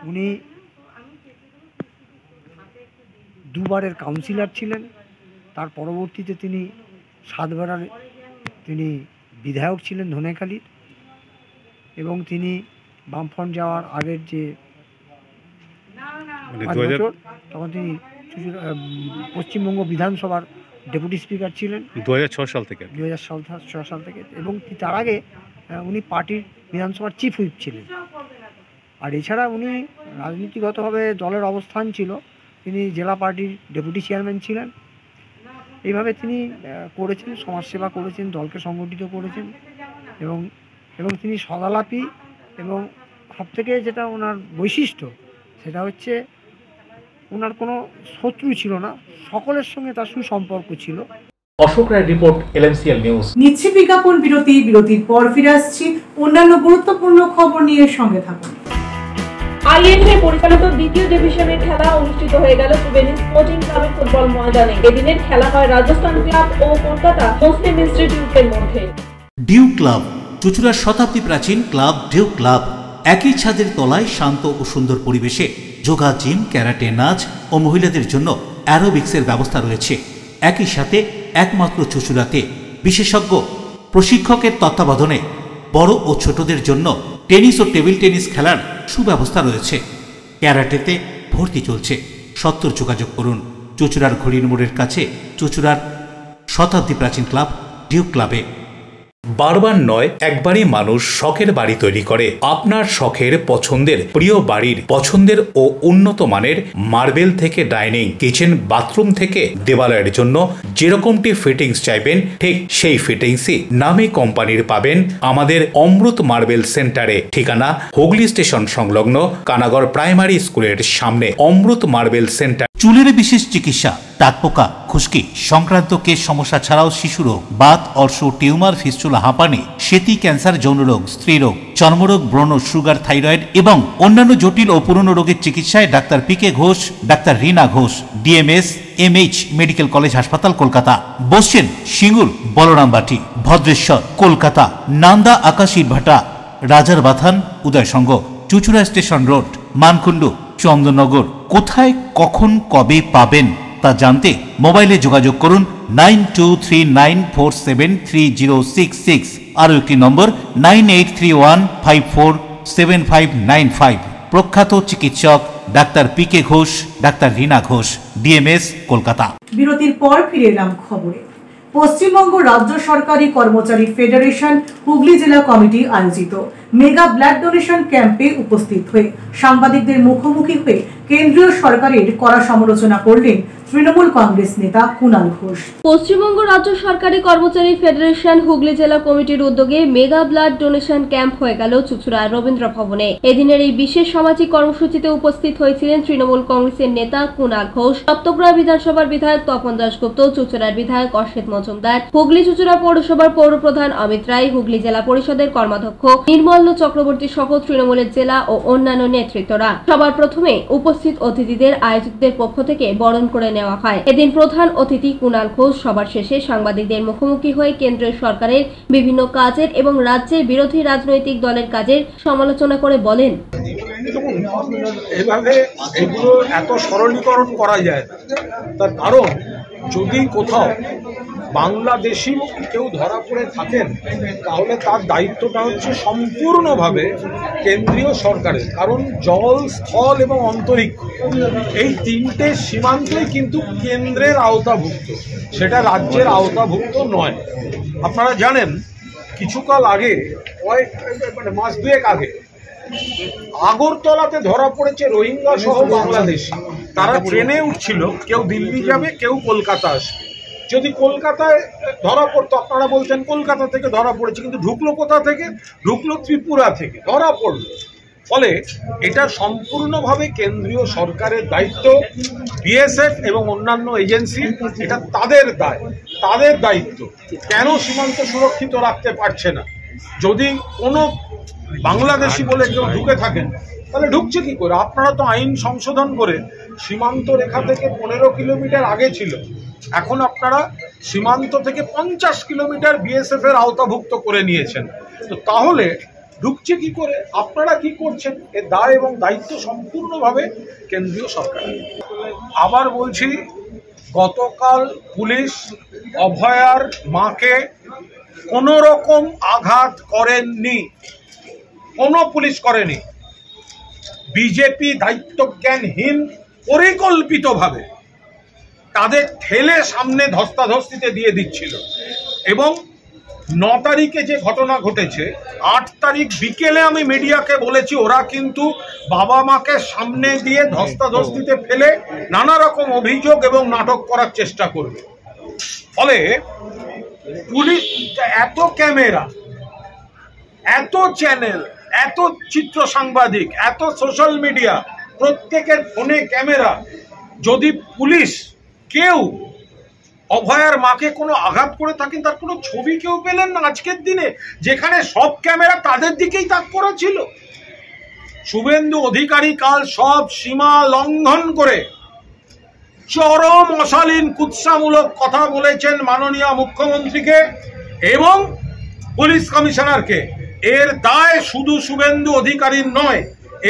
উনি 2 বারের কাউন্সিলর ছিলেন। তার পরবর্তীতে তিনি 7 বারের বিধায়ক ছিলেন ধনেখালির এবং তিনি বামফ্রন্ট যাওয়ার আগের যে তখন তিনি পশ্চিমবঙ্গ বিধানসভার ডেপুটি স্পিকার ছিলেন 2006 সাল থেকে এবং তার আগে উনি পার্টির বিধানসভার চিফ হুইপ ছিলেন। আর এছাড়া উনি রাজনীতিগতভাবে দলের অবস্থান ছিল, তিনি জেলা পার্টির ডেপুটি চেয়ারম্যান ছিলেন। এইভাবে তিনি করেছেন, সমাজসেবা করেছেন, দলকে সংগঠিত করেছেন এবং তিনি সদালাপী এবং সবথেকে যেটা ওনার বৈশিষ্ট্য সেটা হচ্ছে ওনার কোনো শত্রু ছিল না, সকলের সঙ্গে তার সুসম্পর্ক ছিল। অশোক রায় রিপোর্ট, LMCL নিউজ। নিচ্ছি বিজ্ঞাপন বিরতি, বিরতির পর ফিরে আসছি অন্যান্য গুরুত্বপূর্ণ খবর নিয়ে, সঙ্গে থাকুন। INA পরিচালিত দ্বিতীয় ডিভিশনের খেলা অনুষ্ঠিত হয়ে গেল ত্রিবেণী স্পোর্টিং ক্লাবের ফুটবল ময়দানে। এদিনের খেলা হয় রাজস্থান ক্লাব ও কলকাতা মুসলিম ইনস্টিটিউটের মধ্যে। ডিউ ক্লাব, চুঁচুড়ার শতাব্দী প্রাচীন ক্লাব ডিউ ক্লাব। একই ছাদের তলায় শান্ত ও সুন্দর পরিবেশে যোগা, জিম, ক্যারাটে, নাচ ও মহিলাদের জন্য অ্যারোবিক্সের ব্যবস্থা রয়েছে। একই সাথে একমাত্র চুঁচুড়াতে বিশেষজ্ঞ প্রশিক্ষকের তত্ত্বাবধানে বড় ও ছোটদের জন্য টেনিস ও টেবিল টেনিস খেলার সুব্যবস্থা রয়েছে। ক্যারাটেতে ভর্তি চলছে। সত্তর যোগাযোগ করুন। চুঁচুড়ার ঘড়ির মোড়ের কাছে চুঁচুড়ার শতাব্দী প্রাচীন ক্লাব ডিউক ক্লাবে। বারবার নয়, একবারই মানুষ শখের বাড়ি তৈরি করে। আপনার শখের পছন্দের প্রিয় বাড়ির পছন্দের ও উন্নত মানের মার্বেল থেকে ডাইনিং, কিচেন, বাথরুম থেকে দেওয়ালের জন্য যেরকমটি ফিটিংস চাইবেন ঠিক সেই ফিটিংসই নামী কোম্পানির পাবেন আমাদের অমৃত মার্বেল সেন্টারে। ঠিকানা হুগলি স্টেশন সংলগ্ন কানাগড় প্রাইমারি স্কুলের সামনে অমৃত মার্বেল সেন্টার। চুলের বিশেষ চিকিৎসা, টাকপোকা, খুশকি সংক্রান্ত কেশ সমস্যা ছাড়াও শিশুরোগ, বাত, অর্শ, টিউমার, ফিস্টুলা, হাঁপানি, সেতি, ক্যান্সার, যৌনরোগ, স্ত্রীরোগ, চর্মরোগ, ব্রণ, সুগার, থাইরয়েড এবং অন্যান্য জটিল ও পুরনো রোগের চিকিৎসায় doctor PK Ghosh, doctor Rina Ghosh, DMS MH medical college হাসপাতাল, কলকাতা। বসছেন সিঙ্গুর, বলরামবাটি, ভদ্রেশ্বর, কলকাতা। নান্দা, আকাশ ইটভাটা, রাজার বাথান, উদয়সঙ্গ, চুঁচুড়া স্টেশন রোড, মানকুণ্ডু, চন্দননগর। কোথায়, কখন, কবে পাবেন তা জানতে মোবাইলে যোগাযোগ করুন 9239473066। আরও একটি নম্বর 9831547595। প্রখ্যাত চিকিৎসক doctor PK Ghosh, doctor Rina Ghosh, DMS, Kolkata. বিরতির পর ফিরে এলাম খবরে। পশ্চিমবঙ্গ রাজ্য সরকারি কর্মচারী ফেডারেশন হুগলি জেলা কমিটি আয়োজিত মেগা ব্লাড ডোনেশন ক্যাম্পে উপস্থিত হয়ে সাংবাদিকদের মুখোমুখি হয়ে কেন্দ্রীয় সরকারের কড়া সমালোচনা করলেন তৃণমূল কংগ্রেস নেতা কুণাল ঘোষ। পশ্চিমবঙ্গ রাজ্য সরকারি কর্মচারী ফেডারেশন হুগলি জেলা কমিটির উদ্যোগে মেগা ব্লাড ডোনেশন ক্যাম্প হয়ে গেল চুঁচুড়া রবীন্দ্র ভবনে। এদিনের এই বিশেষ সামাজিক কর্মসূচিতে উপস্থিত হয়েছিলেন তৃণমূল কংগ্রেসের নেতা কুণাল ঘোষ, সপ্তগ্রাম বিধানসভার বিধায়ক তপন দাশগুপ্ত, চুঁচুড়ার বিধায়ক অসিত মজুমদার, হুগলি চুঁচুড়া পৌরসভার পৌরপ্রধান অমিত রায়, হুগলি জেলা পরিষদের কর্মাধ্যক্ষ নির্মল্য চক্রবর্তী সহ তৃণমূলের জেলা ও অন্যান্য নেতৃত্বরা। সবার প্রথমে উপস্থিত অতিথিদের আয়োজকদের পক্ষ থেকে বরণ করে নেওয়া হয়। এদিন প্রধান অতিথি কুণাল ঘোষ সবার শেষে সাংবাদিকদের মুখোমুখি হয়ে কেন্দ্রীয় সরকারের বিভিন্ন কাজের এবং রাজ্যের বিরোধী রাজনৈতিক দলের কাজের সমালোচনা করে বলেন, এভাবে এগুলো এত সরলীকরণ করা যায় না। তার কারণ যদি কোথাও বাংলাদেশি কেউ ধরা পড়ে থাকেন তাহলে তার দায়িত্বটা হচ্ছে সম্পূর্ণভাবে কেন্দ্রীয় সরকারের। কারণ জল, স্থল এবং অন্তরিক্ষ এই তিনটে সীমান্তই কিন্তু কেন্দ্রের আওতাভুক্ত, সেটা রাজ্যের আওতাভুক্ত নয়। আপনারা জানেন কিছুকাল আগে, মানে মাস দুয়েক আগে আগরতলাতে ধরা পড়েছে রোহিঙ্গা সহ বাংলাদেশি। তারা ট্রেনে উঠছিল, কেউ দিল্লি যাবে, কেউ কলকাতা আসবে। যদি কলকাতায় ধরা পড়তো আপনারা বলতেন কলকাতা থেকে ধরা পড়েছে, কিন্তু ঢুকলো কোথা থেকে? ঢুকলো ত্রিপুরা থেকে, ধরা পড়লো। ফলে এটা সম্পূর্ণভাবে কেন্দ্রীয় সরকারের দায়িত্ব। বিএসএফ এবং অন্যান্য এজেন্সি, এটা তাদের দায়, তাদের দায়িত্ব। কেন সীমান্ত সুরক্ষিত রাখতে পারছে না? যদি কোনো বাংলাদেশি বলে কেউ ঢুকে থাকেন তাহলে ঢুকছে কি করে? আপনারা তো আইন সংশোধন করে সীমান্ত রেখা থেকে 15 কিলোমিটার আগে ছিল, এখন আপনারা সীমান্ত থেকে 50 কিলোমিটার বিএসএফ এর আওতাভুক্ত করে নিয়েছেন। তো তাহলে ঢুকছে কি করে? আপনারা কি করছেন? এর দায় এবং দায়িত্ব সম্পূর্ণভাবে কেন্দ্রীয় সরকার। আবার বলছি, গতকাল পুলিশ অভয়ার মাকে কোনো রকম আঘাত করেননি, কোনো পুলিশ করেনি। বিজেপি দায়িত্বজ্ঞানহীন পরিকল্পিতভাবে তাদের ঠেলে সামনে ধস্তাধস্তিতে দিয়ে দিচ্ছিল। এবং 9 তারিখে যে ঘটনা ঘটেছে, 8 তারিখ বিকেলে আমি মিডিয়াকে বলেছি ওরা কিন্তু বাবা মাকে সামনে দিয়ে ধস্তাধস্তিতে ফেলে নানা রকম অভিযোগ এবং নাটক করার চেষ্টা করবে। ফলে পুলিশ, এত ক্যামেরা, এত চ্যানেল, এত চিত্র সাংবাদিক, এত সোশ্যাল মিডিয়া, প্রত্যেকের ফোনে ক্যামেরা, যদি পুলিশ কেউ অভয়ার মাকে কোনো আঘাত করে থাকেন তার কোনো ছবি কেউ পেলেন না আজকের দিনে, যেখানে সব ক্যামেরা তাদের দিকেই তাক করা ছিল। শুভেন্দু অধিকারী কাল সব সীমা লঙ্ঘন করে চরম অশালীন কুৎসামূলক কথা বলেছেন মাননীয় মুখ্যমন্ত্রীকে এবং পুলিশ কমিশনারকে। এর দায় শুধু শুভেন্দু অধিকারীর নয়,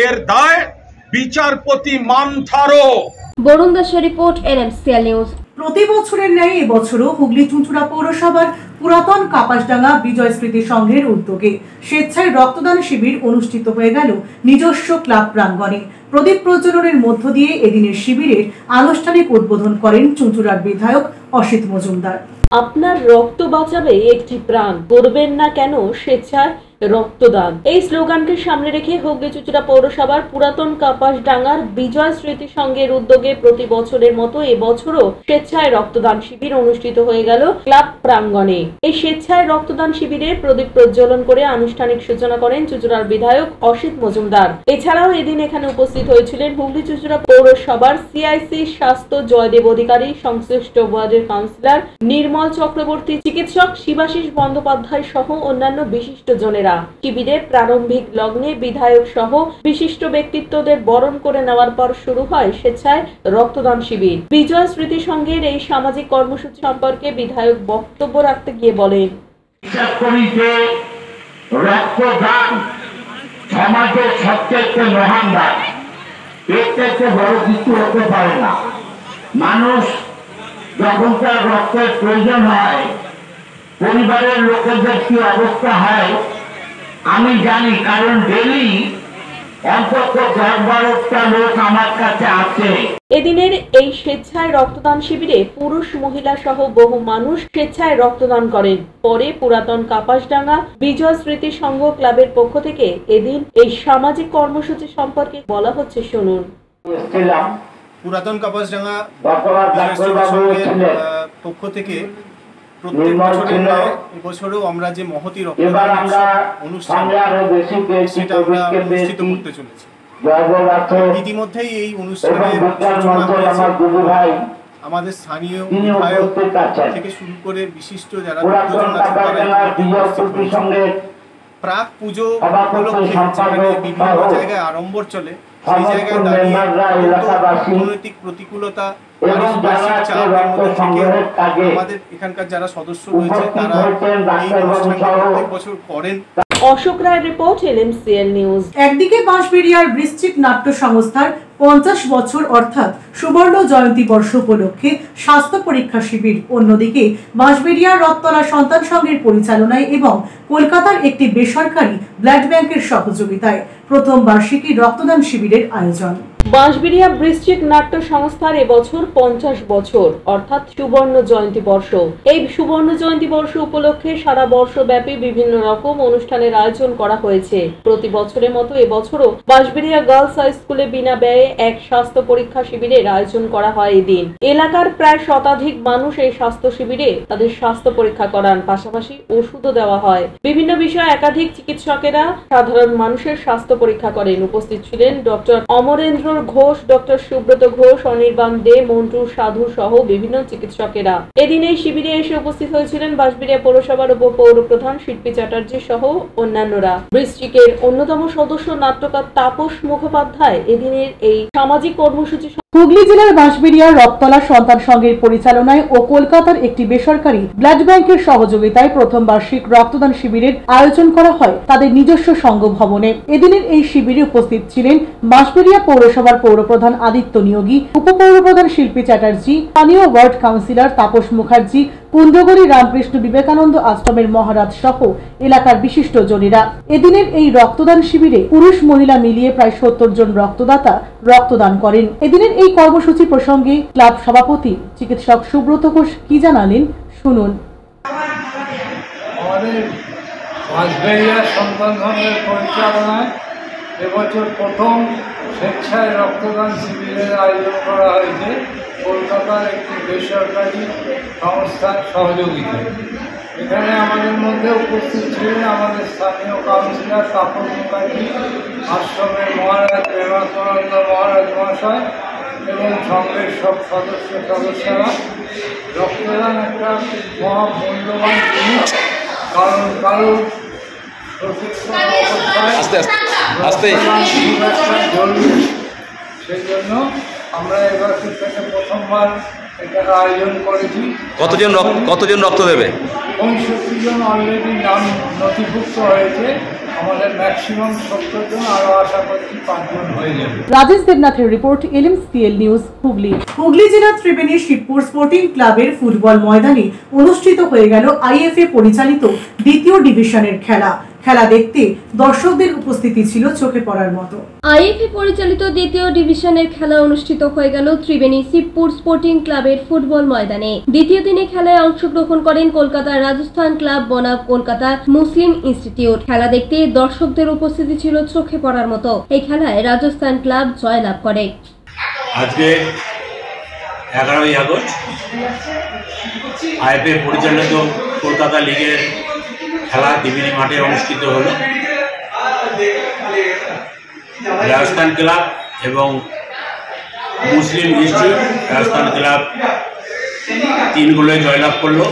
এর দায় বিচারপতি মান্থারও। বরুণ দাসের রিপোর্ট, NMCL নিউজ। প্রতি বছরের ন্যায় এবছরও হুগলি চুঁচুড়া পৌরসভার পুরাতন কাপাসডাঙ্গা বিজয় স্মৃতি সংঘের উদ্যোগে স্বেচ্ছায় রক্তদান শিবির অনুষ্ঠিত হয়ে গেল নিজস্ব ক্লাব প্রাঙ্গণে। প্রদীপ প্রজ্বলনের মধ্য দিয়ে এদিনের শিবিরের আনুষ্ঠানিক উদ্বোধন করেন চুঁচুড়ার বিধায়ক অসিত মজুমদার। আপনার রক্ত বাঁচাবে একটি প্রাণ, করবেন না কেন স্বেচ্ছায় রক্তদান। এই স্লোগানকে সামনে রেখে হুগলি চুঁচুড়া পৌরসভার পুরাতন কাপাসডাঙ্গার বিজয় স্মৃতি সংঘের উদ্যোগে প্রতি বছরের মতো এবছরও স্বেচ্ছায় রক্তদান শিবির অনুষ্ঠিত হয়ে গেল ক্লাব প্রাঙ্গণে। এই স্বেচ্ছায় রক্তদান শিবিরের প্রদীপ প্রজ্বলন করে আনুষ্ঠানিক সূচনা করেন চুঁচুড়ার বিধায়ক অসিত মজুমদার। এছাড়াও এদিন এখানে উপস্থিত হয়েছিলেন হুগলি চুঁচুড়া পৌরসভার সিআইসি স্বাস্থ্য জয়দেব অধিকারী, সংশ্লিষ্ট ওয়ার্ডের কাউন্সিলর নির্মল চক্রবর্তী, চিকিৎসক শিবাশিস বন্দ্যোপাধ্যায় সহ অন্যান্য বিশিষ্ট জনেরা। শিবিরের প্রারম্ভিক লগ্নে বিধায়ক সহ বিশিষ্ট ব্যক্তিত্বদের বরণ করে নেওয়ার পর শুরু হয় স্বেচ্ছায় রক্তদান শিবির। বিজয় স্মৃতি সংঘের এই সামাজিক কর্মসূচি সম্পর্কে বিধায়ক বক্তব্য রাখতে গিয়ে বলেন, রক্তদান সমাজের সবচেয়ে মহান দান, এর থেকে বড় কিছু হতে পারে না। মানুষ যখন তার রক্তের প্রয়োজন হয়, পরিবারের লোকেদের কি অবস্থা হয় আমি জানি, কারণ ডেলি অন্তত 10-12টা লোক আমার কাছে আছে। এদিনের এই স্বেচ্ছায় রক্তদান শিবিরে পুরুষ মহিলা সহ বহু মানুষ স্বেচ্ছায় রক্তদান করেন। পরে পুরাতন কাপাসডাঙ্গা বিজয় স্মৃতি সংঘ ক্লাবের পক্ষ থেকে এদিন এই সামাজিক কর্মসূচি সম্পর্কে বলা হচ্ছে, শুনুন। পুরাতন কাপাসডাঙ্গা বিজয় স্মৃতি সংঘের পক্ষ থেকে প্রত্যেক বছরের ন্যায় এবছরও আমরা যে মহতি রক্তদান অনুষ্ঠান সেটা আমরা অনুষ্ঠিত করতে চলেছি। ইতিমধ্যেই এই অনুষ্ঠানের সূচনা হয়েছে। আমাদের স্থানীয় বিধায়ক থেকে শুরু করে বিশিষ্ট যারা ভক্তজন আছেন তারা প্রাক পুজো উপলক্ষে যেখানে বিভিন্ন জায়গায় আড়ম্বর চলে, সেই জায়গায় দাঁড়িয়ে অর্থনৈতিক প্রতিকূলতা, পারিপার্শ্বিক চাপের মধ্যে থেকে আমাদের এখানকার যারা সদস্য রয়েছে তারা এই অনুষ্ঠানটা প্রত্যেক বছর করেন। অশোক রায়ের রিপোর্ট, LMCL নিউজ। একদিকে বাঁশবেড়িয়ার বৃশ্চিক নাট্য সংস্থার 50 বছর অর্থাৎ সুবর্ণ জয়ন্তী বর্ষ উপলক্ষে স্বাস্থ্য পরীক্ষা শিবির, অন্যদিকে বাঁশবেড়িয়ার রথতলা সন্তান সংঘের পরিচালনায় এবং কলকাতার একটি বেসরকারি ব্লাড ব্যাংকের সহযোগিতায় প্রথম বার্ষিকী রক্তদান শিবিরের আয়োজন। বাঁশবেড়িয়া বৃশ্চিক নাট্য সংস্থার এবছর 50 বছর অর্থাৎ সুবর্ণ জয়ন্তী বর্ষ। এই সুবর্ণ জয়ন্তী বর্ষ উপলক্ষে সারা বর্ষব্যাপী বিভিন্ন রকম অনুষ্ঠানের আয়োজন করা হয়েছে। প্রতি বছরের মতো এবছরও বাঁশবেড়িয়া গার্লস হাই স্কুলে বিনা ব্যয়ে এক স্বাস্থ্য পরীক্ষা শিবিরের আয়োজন করা হয়। এদিন এলাকার প্রায় শতাধিক মানুষ এই স্বাস্থ্য শিবিরে তাদের স্বাস্থ্য পরীক্ষা করান, পাশাপাশি ওষুধও দেওয়া হয়। বিভিন্ন বিষয়ে একাধিক চিকিৎসকেরা সাধারণ মানুষের স্বাস্থ্য পরীক্ষা করেন। উপস্থিত ছিলেন ডক্টর অমরেন্দ্র ঘোষ, ডক্টর সুব্রত ঘোষ, অনির্বাণ দে, মন্টু সাধু সহ বিভিন্ন চিকিৎসকেরা। এদিন এই শিবিরে এসে উপস্থিত হয়েছিলেন বাঁশবেড়িয়া পৌরসভার উপপৌর প্রধান শিল্পী চ্যাটার্জি সহ অন্যান্যরা। বৃশ্চিকের অন্যতম সদস্য নাট্যকার তাপস মুখোপাধ্যায় এদিনের এই সামাজিক কর্মসূচি হুগলি জেলার বাঁশবেড়িয়ার রথতলা সন্তান সংঘের পরিচালনায় ও কলকাতার একটি বেসরকারি ব্লাড ব্যাংকের সহযোগিতায় প্রথম বার্ষিক রক্তদান শিবিরের আয়োজন করা হয় তাদের নিজস্ব সংঘ ভবনে। এদিনের এই শিবিরে উপস্থিত ছিলেন বাঁশবেড়িয়া পৌরসভার পৌরপ্রধান আদিত্য নিয়োগী, উপপৌরপ্রধান শিল্পী চ্যাটার্জি, স্থানীয় ওয়ার্ড কাউন্সিলর তাপস মুখার্জি, কুন্ডগড়ি রামকৃষ্ণ বিবেকানন্দ আশ্রমের মহারাজ সহ এলাকার বিশিষ্ট জনেরা। এদিনের এই রক্তদান শিবিরে পুরুষ মহিলা মিলিয়ে প্রায় 70 জন রক্তদাতা রক্তদান করেন। এদিনের এই কর্মসূচি প্রসঙ্গে ক্লাব সভাপতি চিকিৎসক সুব্রত ঘোষ কি জানালেন, শুনুন। আমাদের বাঁশবেড়িয়া সন্তান সংঘের পরিচালনায় এবছর প্রথম স্বেচ্ছায় রক্তদান শিবিরের আয়োজন করা হয়েছে কলকাতার একটি বেসরকারি সংস্থার সহযোগিতায়। এখানে আমাদের মধ্যে উপস্থিত ছিলেন আমাদের স্থানীয় কাউন্সিলর তাপস মুখার্জি, আশ্রমের মহারাজ প্রেমানন্দ মহারাজ মহাশয় এবং সংঘের সব সদস্যরা। রক্তদান একটা মহামূল্যবান জিনিস, কারণ কারোর জরুরি, সেই জন্য আমরা এবার থেকে প্রথমবার এটা আয়োজন করেছি। কতজন রক্ত দেবে? 65 জন অলরেডি নাম নথিভুক্ত হয়েছে। আমাদের ম্যাক্সিমাম 70 জন, আরও আশা করছি 5 জন হয়ে যাবে। রাজেশ দেবনাথের report, LMCL news, Hooghly. Hooghly জেলার ত্রিবেণী শিবপুর স্পোর্টিং ক্লাবের ফুটবল ময়দানে অনুষ্ঠিত হয়ে গেল IFA পরিচালিত দ্বিতীয় ডিভিশনের খেলা। খেলা দেখতে দর্শকদের উপস্থিতি ছিল চোখে পড়ার মতো। IFA পরিচালিত দ্বিতীয় ডিভিশনের খেলা অনুষ্ঠিত হয়ে গেল ত্রিবেণী শিবপুর স্পোর্টিং ক্লাবের ফুটবল ময়দানে। দ্বিতীয় দিনে খেলায় অংশগ্রহণ করেন কলকাতার রাজস্থান ক্লাব বনাম কলকাতা মুসলিম ইনস্টিটিউট। খেলা দেখতে দর্শকদের উপস্থিতি ছিল চোখে পড়ার মতো। এই খেলায় রাজস্থান ক্লাব জয়লাভ করে। আজকে 11ই আগস্ট IFA পরিচালিত কলকাতা লিগের খেলা ত্রিবেণী মাঠে অনুষ্ঠিত হলো। রাজস্থান ক্লাব এবং মুসলিম ইনস্টিটিউট, রাজস্থান ক্লাব 3 গোলে জয়লাভ করলো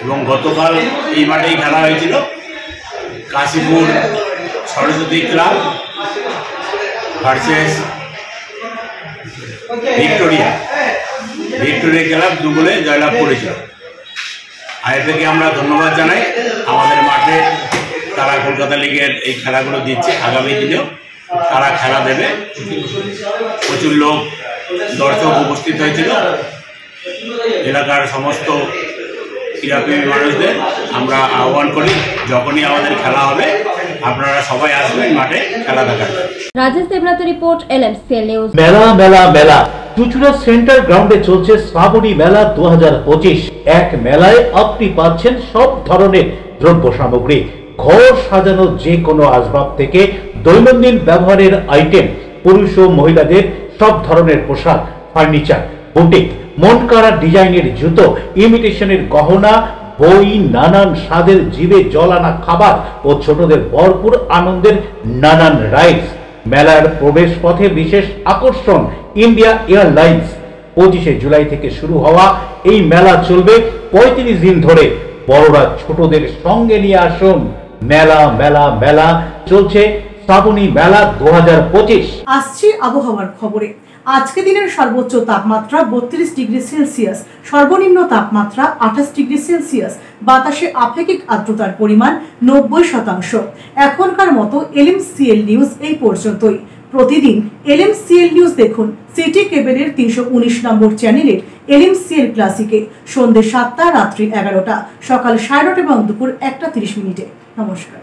এবং গতকাল এই মাঠেই খেলা হয়েছিল Kashipur Saraswati club versus Victoria club 2 গোলে জয়লাভ করেছিল। IFA-কে আমরা ধন্যবাদ জানাই। আমাদের মাঠে তারা কলকাতা লিগের এই খেলাগুলো দিচ্ছে, আগামী দিনেও তারা খেলা দেবে। প্রচুর লোক দর্শক উপস্থিত হয়েছিল। এলাকার সমস্ত ক্রীড়াপ্রেমী মানুষদের আমরা আহ্বান করি, যখনই আমাদের খেলা হবে আপনারা সবাই আসবেন মাঠে খেলা দেখার। রাজেশ দেবনাথের রিপোর্ট, LMCL নিউজ। মেলা মেলা মেলা চুচুড়া সেন্টার গ্রাউন্ডে চলছে শ্রাবণী মেলা 2025। এক মেলায় আপনি পাচ্ছেন সব ধরনের দ্রব্য সামগ্রী, ঘর সাজানো যে কোনো আসবাব থেকে দৈনন্দিন ব্যবহারের আইটেম, পুরুষ ও মহিলাদের সব ধরনের পোশাক, ফার্নিচার, বুটিক, মন কাড়া ডিজাইনের জুতো, ইমিটেশনের গহনা, বই, নানান স্বাদের জিভে জল আনা খাবার ও ছোটদের ভরপুর আনন্দের নানান রাইডস। মেলার প্রবেশ পথে বিশেষ আকর্ষণ ইন্ডিয়া এয়ারলাইন্স। 25শে জুলাই থেকে শুরু হওয়া এই মেলা চলবে 35 দিন ধরে। বড়রা ছোটদের সঙ্গে নিয়ে আসুন। মেলা মেলা মেলা চলছে শ্রাবণী মেলা 2025। আসছে আবহাওয়ার খবরে। আজকে দিনের সর্বোচ্চ তাপমাত্রা 32 ডিগ্রি সেলসিয়াস, সর্বনিম্ন তাপমাত্রা 28 ডিগ্রি সেলসিয়াস। বাতাসে আপেক্ষিক আর্দ্রতার পরিমাণ 90%। এখনকার মতো LMCL নিউজ এই পর্যন্তই। প্রতিদিন LMCL নিউজ দেখুন সিটি কেবলের 319 নম্বর চ্যানেলের LMCL ক্লাসিকে সন্ধ্যে 7টা, রাত্রি 11টা, সকাল 9:30 এবং দুপুর 1:30। নমস্কার।